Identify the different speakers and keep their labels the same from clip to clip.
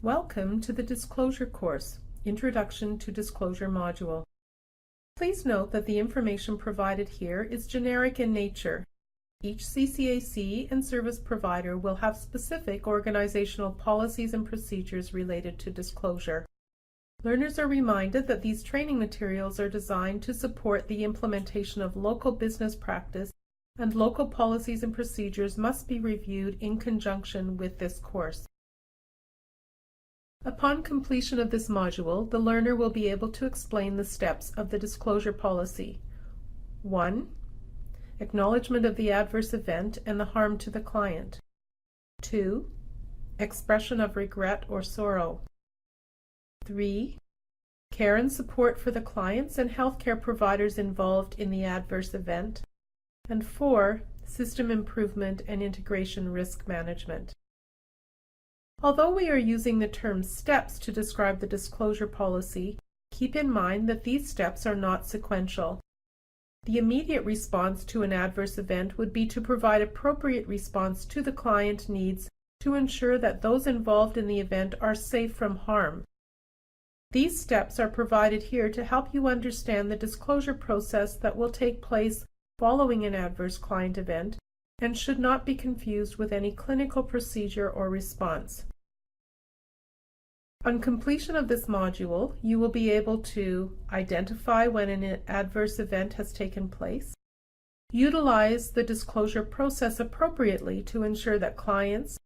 Speaker 1: Welcome to the Disclosure course, Introduction to Disclosure module. Please note that the information provided here is generic in nature. Each CCAC and service provider will have specific organizational policies and procedures related to disclosure. Learners are reminded that these training materials are designed to support the implementation of local business practice, and local policies and procedures must be reviewed in conjunction with this course. Upon completion of this module, the learner will be able to explain the steps of the disclosure policy. 1. Acknowledgement of the adverse event and the harm to the client. 2. Expression of regret or sorrow. 3. Care and support for the clients and healthcare providers involved in the adverse event. And 4. System improvement and integration risk management. Although we are using the term steps to describe the disclosure policy, keep in mind that these steps are not sequential. The immediate response to an adverse event would be to provide appropriate response to the client needs to ensure that those involved in the event are safe from harm. These steps are provided here to help you understand the disclosure process that will take place following an adverse client event and should not be confused with any clinical procedure or response. On completion of this module, you will be able to identify when an adverse event has taken place, utilize the disclosure process appropriately to ensure that clients,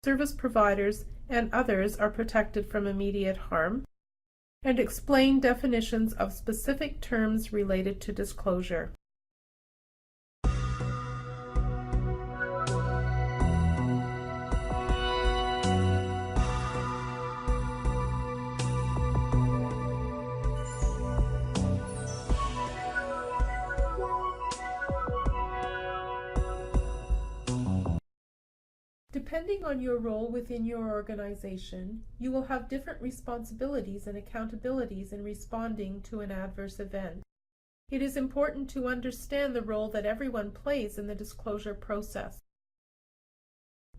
Speaker 1: service providers, and others are protected from immediate harm, and explain definitions of specific terms related to disclosure. Depending on your role within your organization, you will have different responsibilities and accountabilities in responding to an adverse event. It is important to understand the role that everyone plays in the disclosure process.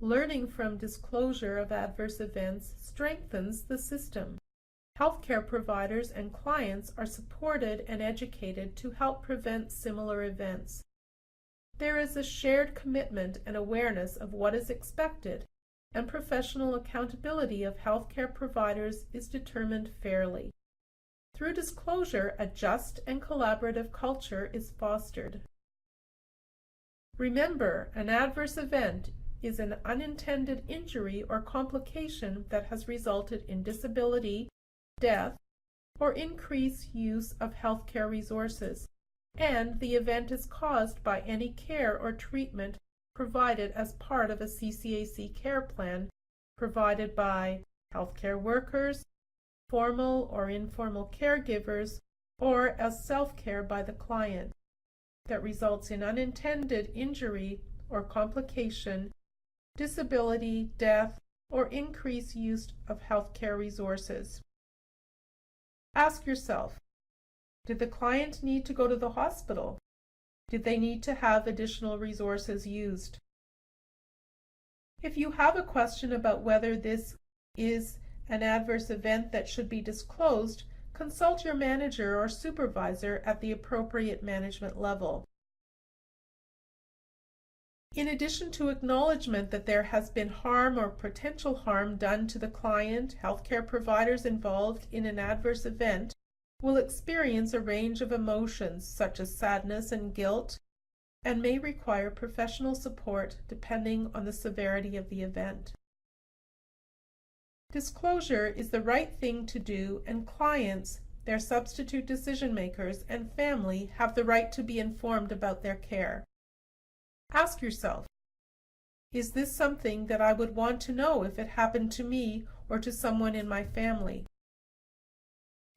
Speaker 1: Learning from disclosure of adverse events strengthens the system. Healthcare providers and clients are supported and educated to help prevent similar events. There is a shared commitment and awareness of what is expected, and professional accountability of healthcare providers is determined fairly. Through disclosure, a just and collaborative culture is fostered. Remember, an adverse event is an unintended injury or complication that has resulted in disability, death, or increased use of healthcare resources, and the event is caused by any care or treatment provided as part of a CCAC care plan provided by healthcare workers, formal or informal caregivers, or as self-care by the client that results in unintended injury or complication, disability, death, or increased use of healthcare resources. Ask yourself, did the client need to go to the hospital? Did they need to have additional resources used? If you have a question about whether this is an adverse event that should be disclosed, consult your manager or supervisor at the appropriate management level. In addition to acknowledgement that there has been harm or potential harm done to the client, healthcare providers involved in an adverse event will experience a range of emotions such as sadness and guilt, and may require professional support depending on the severity of the event. Disclosure is the right thing to do, and clients, their substitute decision makers, and family have the right to be informed about their care. Ask yourself, is this something that I would want to know if it happened to me or to someone in my family?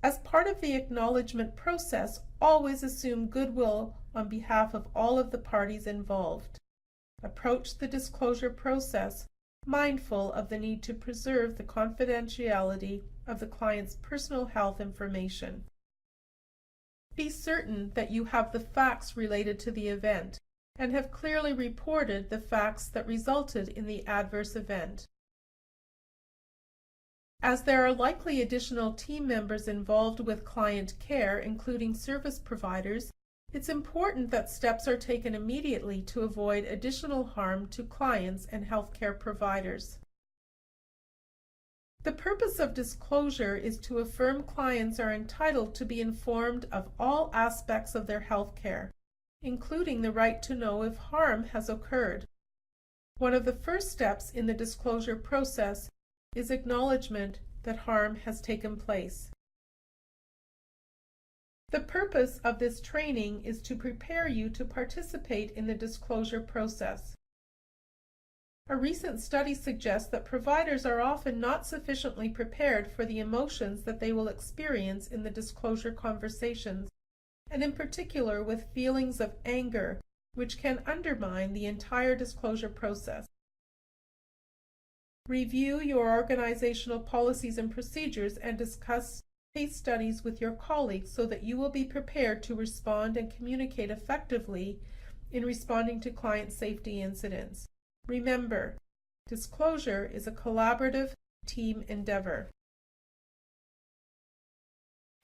Speaker 1: As part of the acknowledgement process, always assume goodwill on behalf of all of the parties involved. Approach the disclosure process mindful of the need to preserve the confidentiality of the client's personal health information. Be certain that you have the facts related to the event and have clearly reported the facts that resulted in the adverse event. As there are likely additional team members involved with client care, including service providers, it's important that steps are taken immediately to avoid additional harm to clients and healthcare providers. The purpose of disclosure is to affirm clients are entitled to be informed of all aspects of their healthcare, including the right to know if harm has occurred. One of the first steps in the disclosure process is acknowledgement that harm has taken place. The purpose of this training is to prepare you to participate in the disclosure process. A recent study suggests that providers are often not sufficiently prepared for the emotions that they will experience in the disclosure conversations, and in particular with feelings of anger, which can undermine the entire disclosure process. Review your organizational policies and procedures and discuss case studies with your colleagues so that you will be prepared to respond and communicate effectively in responding to client safety incidents. Remember, disclosure is a collaborative team endeavor.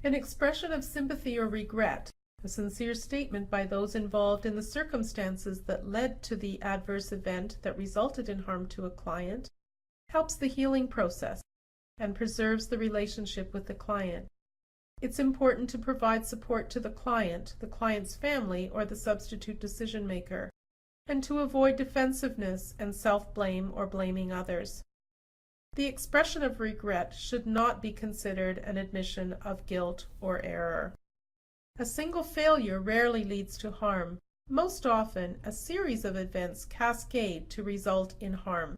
Speaker 1: An expression of sympathy or regret, a sincere statement by those involved in the circumstances that led to the adverse event that resulted in harm to a client, helps the healing process and preserves the relationship with the client. It's important to provide support to the client's family, or the substitute decision maker, and to avoid defensiveness and self-blame or blaming others. The expression of regret should not be considered an admission of guilt or error. A single failure rarely leads to harm. Most often, a series of events cascade to result in harm.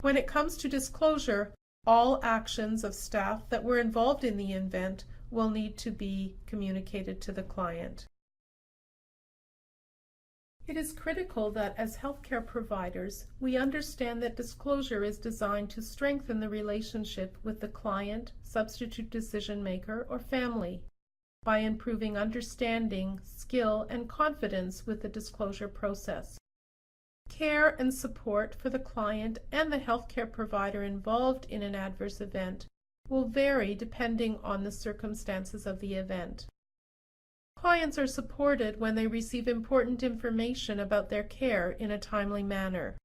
Speaker 1: When it comes to disclosure, all actions of staff that were involved in the event will need to be communicated to the client. It is critical that as healthcare providers, we understand that disclosure is designed to strengthen the relationship with the client, substitute decision maker, or family by improving understanding, skill, and confidence with the disclosure process. Care and support for the client and the healthcare provider involved in an adverse event will vary depending on the circumstances of the event. Clients are supported when they receive important information about their care in a timely manner.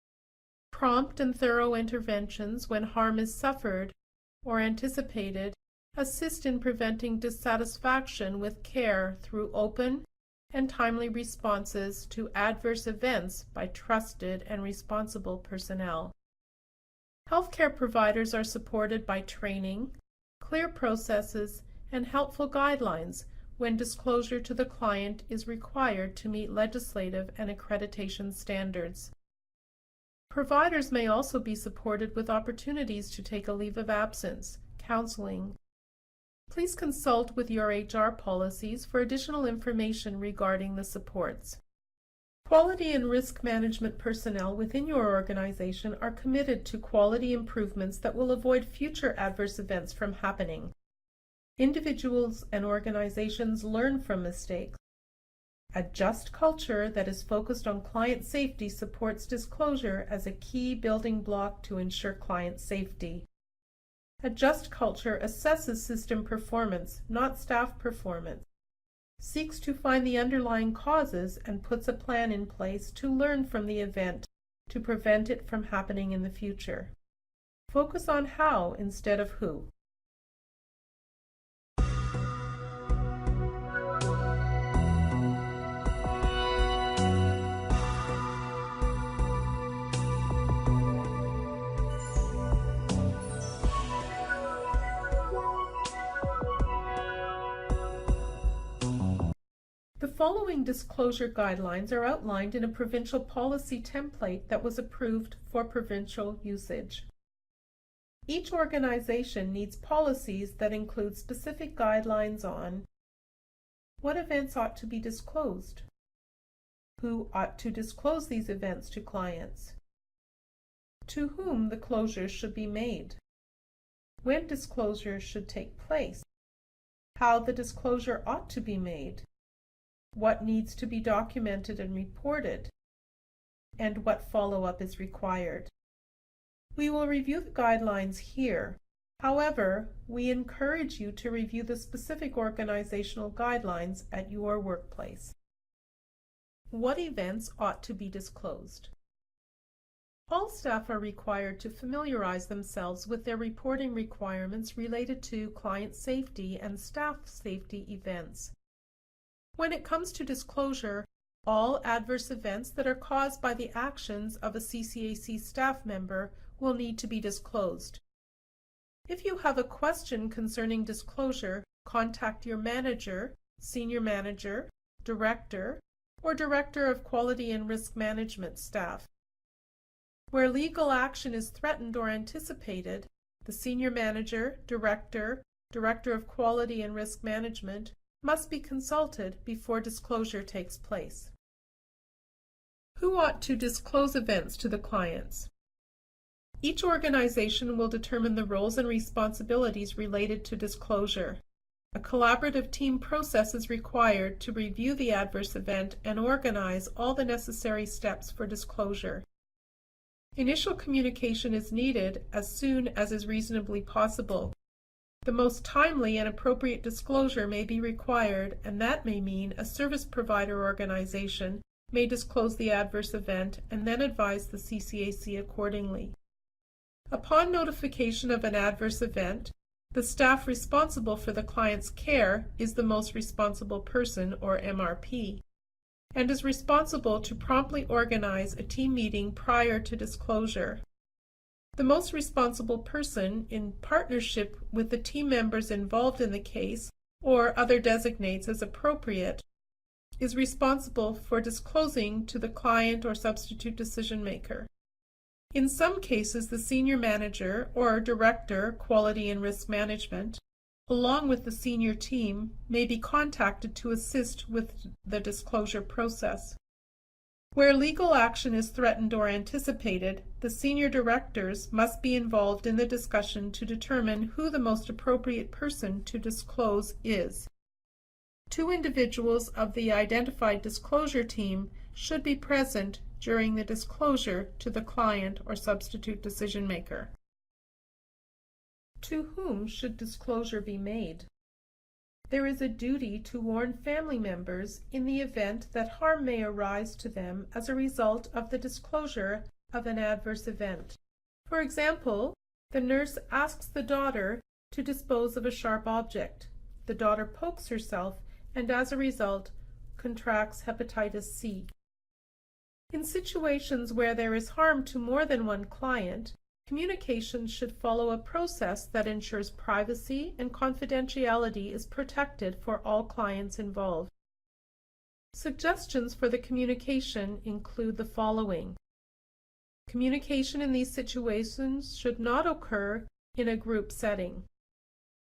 Speaker 1: Prompt and thorough interventions when harm is suffered or anticipated assist in preventing dissatisfaction with care through open and timely responses to adverse events by trusted and responsible personnel. Healthcare providers are supported by training, clear processes, and helpful guidelines when disclosure to the client is required to meet legislative and accreditation standards. Providers may also be supported with opportunities to take a leave of absence, counseling. Please consult with your HR policies for additional information regarding the supports. Quality and risk management personnel within your organization are committed to quality improvements that will avoid future adverse events from happening. Individuals and organizations learn from mistakes. A just culture that is focused on client safety supports disclosure as a key building block to ensure client safety. A just culture assesses system performance, not staff performance, seeks to find the underlying causes, and puts a plan in place to learn from the event to prevent it from happening in the future. Focus on how instead of who. The following disclosure guidelines are outlined in a provincial policy template that was approved for provincial usage. Each organization needs policies that include specific guidelines on what events ought to be disclosed, who ought to disclose these events to clients, to whom the closures should be made, when disclosure should take place, how the disclosure ought to be made, what needs to be documented and reported, and what follow-up is required. We will review the guidelines here. However, we encourage you to review the specific organizational guidelines at your workplace. What events ought to be disclosed? All staff are required to familiarize themselves with their reporting requirements related to client safety and staff safety events. When it comes to disclosure, all adverse events that are caused by the actions of a CCAC staff member will need to be disclosed. If you have a question concerning disclosure, contact your manager, senior manager, director, or director of quality and risk management staff. Where legal action is threatened or anticipated, the senior manager, director, director of quality and risk management must be consulted before disclosure takes place. Who ought to disclose events to the clients? Each organization will determine the roles and responsibilities related to disclosure. A collaborative team process is required to review the adverse event and organize all the necessary steps for disclosure. Initial communication is needed as soon as is reasonably possible. The most timely and appropriate disclosure may be required, and that may mean a service provider organization may disclose the adverse event and then advise the CCAC accordingly. Upon notification of an adverse event, the staff responsible for the client's care is the most responsible person, or MRP, and is responsible to promptly organize a team meeting prior to disclosure. The most responsible person, in partnership with the team members involved in the case or other designates as appropriate, is responsible for disclosing to the client or substitute decision maker. In some cases, the senior manager or director, quality and risk management, along with the senior team, may be contacted to assist with the disclosure process. Where legal action is threatened or anticipated, the senior directors must be involved in the discussion to determine who the most appropriate person to disclose is. Two individuals of the identified disclosure team should be present during the disclosure to the client or substitute decision maker. To whom should disclosure be made? There is a duty to warn family members in the event that harm may arise to them as a result of the disclosure of an adverse event. For example, the nurse asks the daughter to dispose of a sharp object. The daughter pokes herself and as a result contracts hepatitis C. In situations where there is harm to more than one client, communication should follow a process that ensures privacy and confidentiality is protected for all clients involved. Suggestions for the communication include the following. Communication in these situations should not occur in a group setting.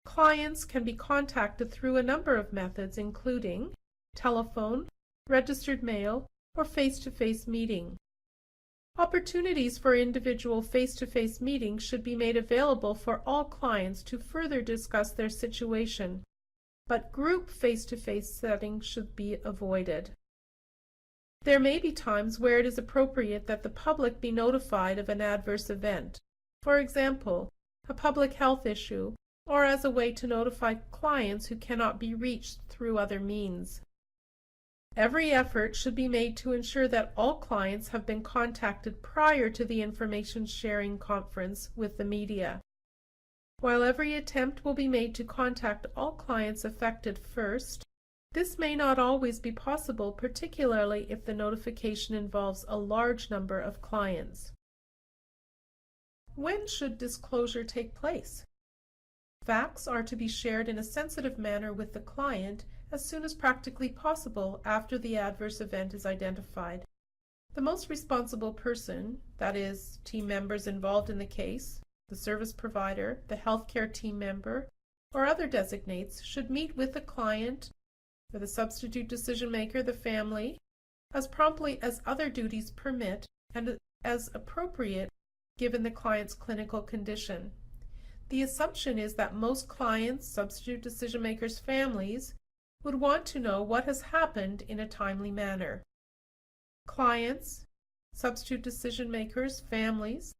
Speaker 1: Clients can be contacted through a number of methods, including telephone, registered mail, or face-to-face meeting. Opportunities for individual face-to-face meetings should be made available for all clients to further discuss their situation, but group face-to-face settings should be avoided. There may be times where it is appropriate that the public be notified of an adverse event, for example, a public health issue, or as a way to notify clients who cannot be reached through other means. Every effort should be made to ensure that all clients have been contacted prior to the information sharing conference with the media. While every attempt will be made to contact all clients affected first, this may not always be possible, particularly if the notification involves a large number of clients. When should disclosure take place? Facts are to be shared in a sensitive manner with the client as soon as practically possible after the adverse event is identified. The most responsible person, that is, team members involved in the case, the service provider, the healthcare team member, or other designates, should meet with the client or the substitute decision maker, the family, as promptly as other duties permit and as appropriate given the client's clinical condition. The assumption is that most clients, substitute decision makers' families, would want to know what has happened in a timely manner. Clients, substitute decision makers, families,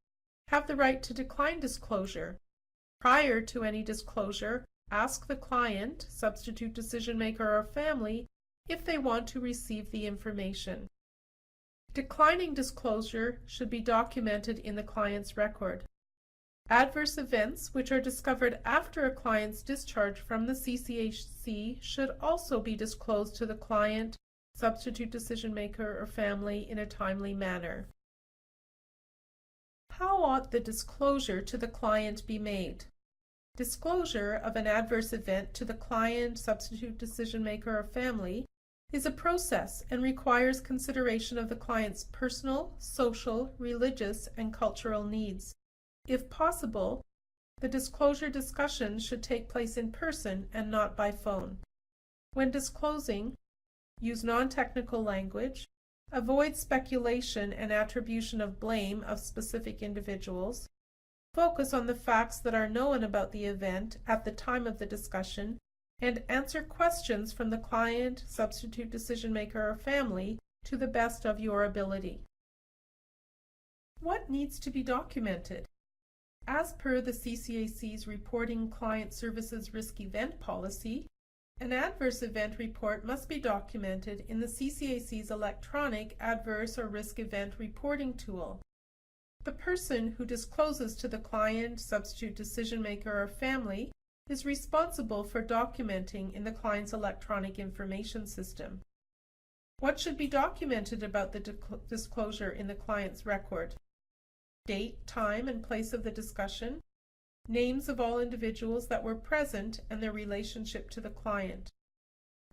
Speaker 1: have the right to decline disclosure, Prior to any disclosure, ask the client, substitute decision maker, or family if they want to receive the information. Declining disclosure should be documented in the client's record. Adverse events which are discovered after a client's discharge from the CCAC should also be disclosed to the client, substitute decision maker, or family in a timely manner. How ought the disclosure to the client be made? Disclosure of an adverse event to the client, substitute decision maker, or family is a process and requires consideration of the client's personal, social, religious, and cultural needs. If possible, the disclosure discussion should take place in person and not by phone. When disclosing, use non-technical language, avoid speculation and attribution of blame of specific individuals, focus on the facts that are known about the event at the time of the discussion, and answer questions from the client, substitute decision maker, or family to the best of your ability. What needs to be documented? As per the CCAC's Reporting Client Services Risk Event Policy, an adverse event report must be documented in the CCAC's electronic adverse or risk event reporting tool. The person who discloses to the client, substitute decision maker, or family is responsible for documenting in the client's electronic information system. What should be documented about the disclosure in the client's record? Date, time, and place of the discussion, names of all individuals that were present and their relationship to the client,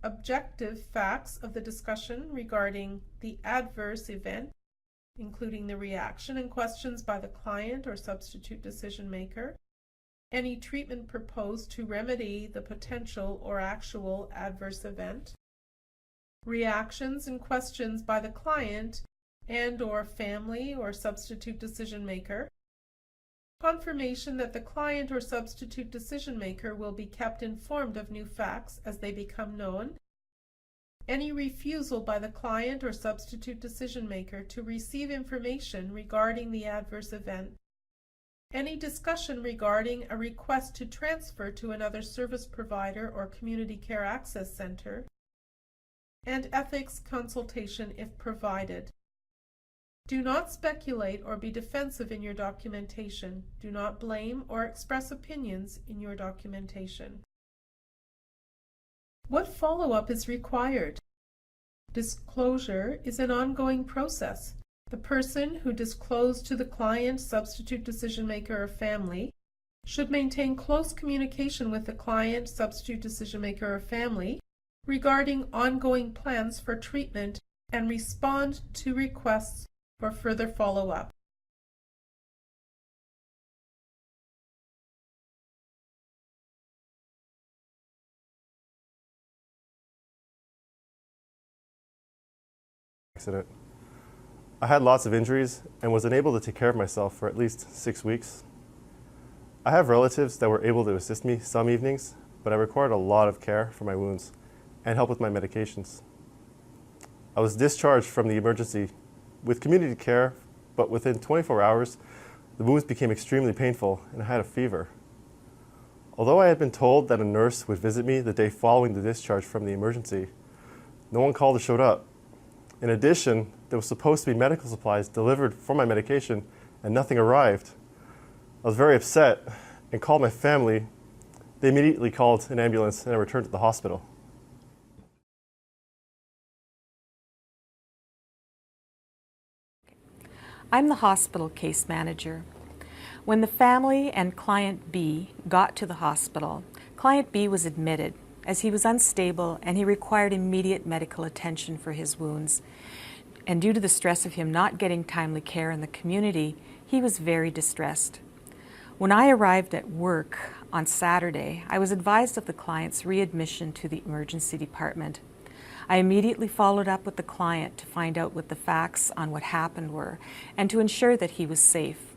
Speaker 1: objective facts of the discussion regarding the adverse event, including the reaction and questions by the client or substitute decision maker, any treatment proposed to remedy the potential or actual adverse event, reactions and questions by the client and/or family or substitute decision maker, confirmation that the client or substitute decision maker will be kept informed of new facts as they become known, any refusal by the client or substitute decision maker to receive information regarding the adverse event, any discussion regarding a request to transfer to another service provider or community care access center, and ethics consultation if provided. Do not speculate or be defensive in your documentation. Do not blame or express opinions in your documentation. What follow-up is required? Disclosure is an ongoing process. The person who disclosed to the client, substitute decision maker, or family should maintain close communication with the client, substitute decision maker, or family regarding ongoing plans for treatment and respond to requests for further follow-up.
Speaker 2: Accident. I had lots of injuries and was unable to take care of myself for at least 6 weeks. I have relatives that were able to assist me some evenings, but I required a lot of care for my wounds and help with my medications. I was discharged from the emergency with community care, but within 24 hours, the wounds became extremely painful and I had a fever. Although I had been told that a nurse would visit me the day following the discharge from the emergency, no one called or showed up. In addition, there was supposed to be medical supplies delivered for my medication and nothing arrived. I was very upset and called my family. They immediately called an ambulance and I returned to the hospital.
Speaker 3: I'm the hospital case manager. When the family and client B got to the hospital, client B was admitted as he was unstable and he required immediate medical attention for his wounds. And due to the stress of him not getting timely care in the community, he was very distressed. When I arrived at work on Saturday, I was advised of the client's readmission to the emergency department. I immediately followed up with the client to find out what the facts on what happened were and to ensure that he was safe.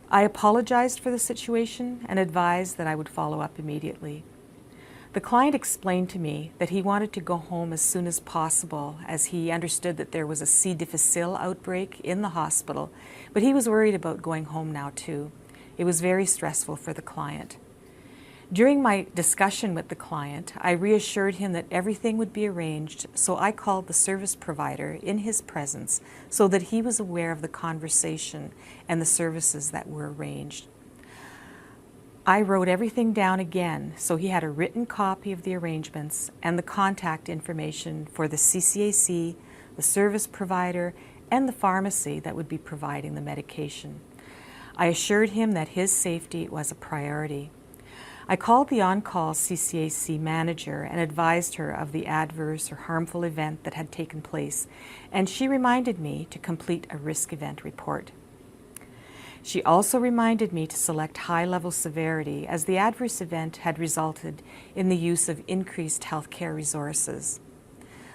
Speaker 3: I apologized for the situation and advised that I would follow up immediately. The client explained to me that he wanted to go home as soon as possible as he understood that there was a C. difficile outbreak in the hospital, but he was worried about going home now too. It was very stressful for the client. During my discussion with the client, I reassured him that everything would be arranged, so I called the service provider in his presence so that he was aware of the conversation and the services that were arranged. I wrote everything down again, so he had a written copy of the arrangements and the contact information for the CCAC, the service provider, and the pharmacy that would be providing the medication. I assured him that his safety was a priority. I called the on-call CCAC manager and advised her of the adverse or harmful event that had taken place, and she reminded me to complete a risk event report. She also reminded me to select high-level severity, as the adverse event had resulted in the use of increased healthcare resources.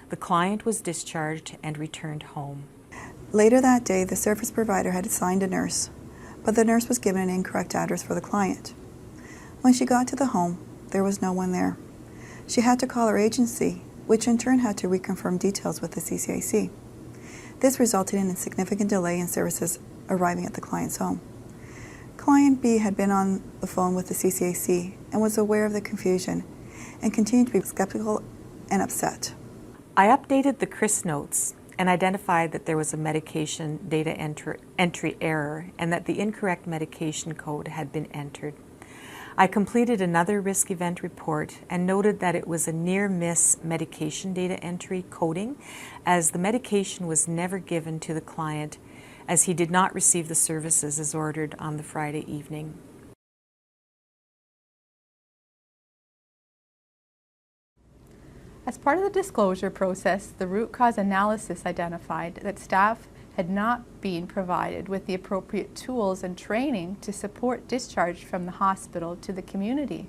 Speaker 3: The client was discharged and returned home.
Speaker 4: Later that day, the service provider had assigned a nurse, but the nurse was given an incorrect address for the client. When she got to the home, there was no one there. She had to call her agency, which in turn had to reconfirm details with the CCAC. This resulted in a significant delay in services arriving at the client's home. Client B had been on the phone with the CCAC and was aware of the confusion and continued to be skeptical and upset.
Speaker 3: I updated the CRIS notes and identified that there was a medication data entry error and that the incorrect medication code had been entered. I completed another risk event report and noted that it was a near-miss medication data entry coding, as the medication was never given to the client, as he did not receive the services as ordered on the Friday evening.
Speaker 5: As part of the disclosure process, the root cause analysis identified that staff had not been provided with the appropriate tools and training to support discharge from the hospital to the community.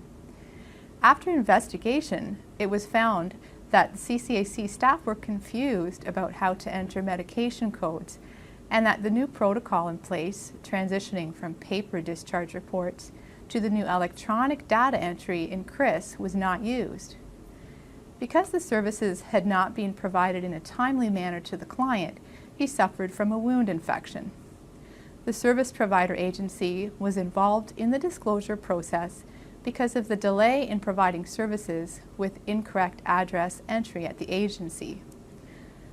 Speaker 5: After investigation, it was found that the CCAC staff were confused about how to enter medication codes, and that the new protocol in place, transitioning from paper discharge reports to the new electronic data entry in CRIS, was not used. Because the services had not been provided in a timely manner to the client, he suffered from a wound infection. The service provider agency was involved in the disclosure process because of the delay in providing services with incorrect address entry at the agency.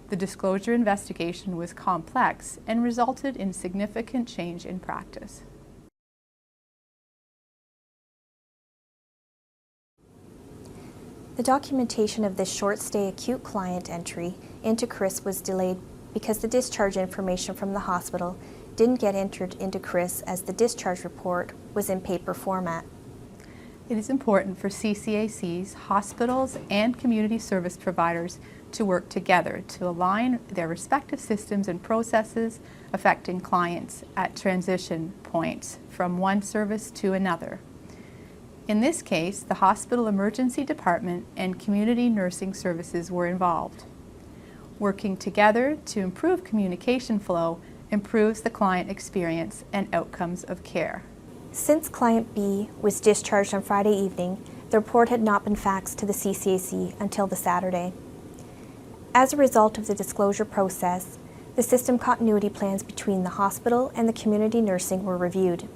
Speaker 5: The disclosure investigation was complex and resulted in significant change in practice.
Speaker 6: The documentation of this short-stay acute client entry into CRIS was delayed because the discharge information from the hospital didn't get entered into CRIS, as the discharge report was in paper format.
Speaker 5: It is important for CCACs, hospitals, and community service providers to work together to align their respective systems and processes affecting clients at transition points from one service to another. In this case, the hospital emergency department and community nursing services were involved. Working together to improve communication flow improves the client experience and outcomes of care.
Speaker 6: Since Client B was discharged on Friday evening, the report had not been faxed to the CCAC until the Saturday. As a result of the disclosure process, the system continuity plans between the hospital and the community nursing were reviewed.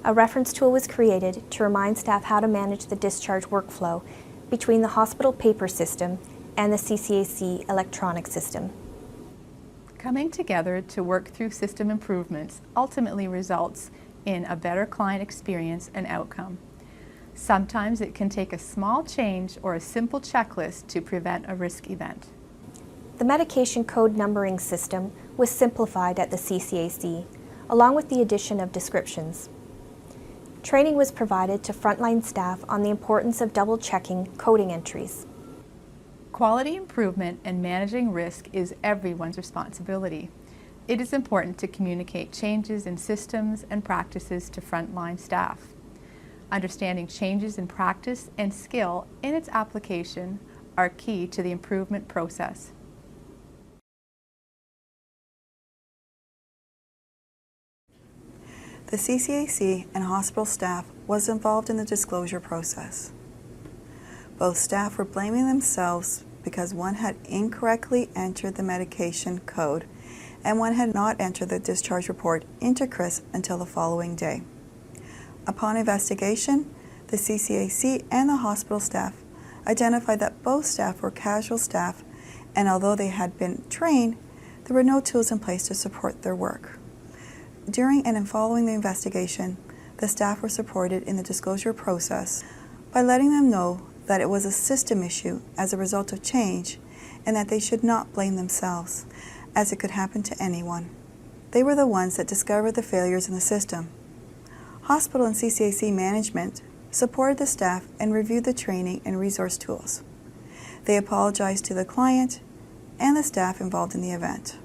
Speaker 6: A reference tool was created to remind staff how to manage the discharge workflow between the hospital paper system and the CCAC electronic system.
Speaker 5: Coming together to work through system improvements ultimately results in a better client experience and outcome. Sometimes it can take a small change or a simple checklist to prevent a risk event.
Speaker 6: The medication code numbering system was simplified at the CCAC, along with the addition of descriptions. Training was provided to frontline staff on the importance of double-checking coding entries.
Speaker 5: Quality improvement and managing risk is everyone's responsibility. It is important to communicate changes in systems and practices to frontline staff. Understanding changes in practice and skill in its application are key to the improvement process.
Speaker 4: The CCAC and hospital staff was involved in the disclosure process. Both staff were blaming themselves because one had incorrectly entered the medication code and one had not entered the discharge report into CRIS until the following day. Upon investigation, the CCAC and the hospital staff identified that both staff were casual staff, and although they had been trained, there were no tools in place to support their work. During and following the investigation, the staff were supported in the disclosure process by letting them know that it was a system issue as a result of change and that they should not blame themselves, as it could happen to anyone. They were the ones that discovered the failures in the system. Hospital and CCAC management supported the staff and reviewed the training and resource tools. They apologized to the client and the staff involved in the event.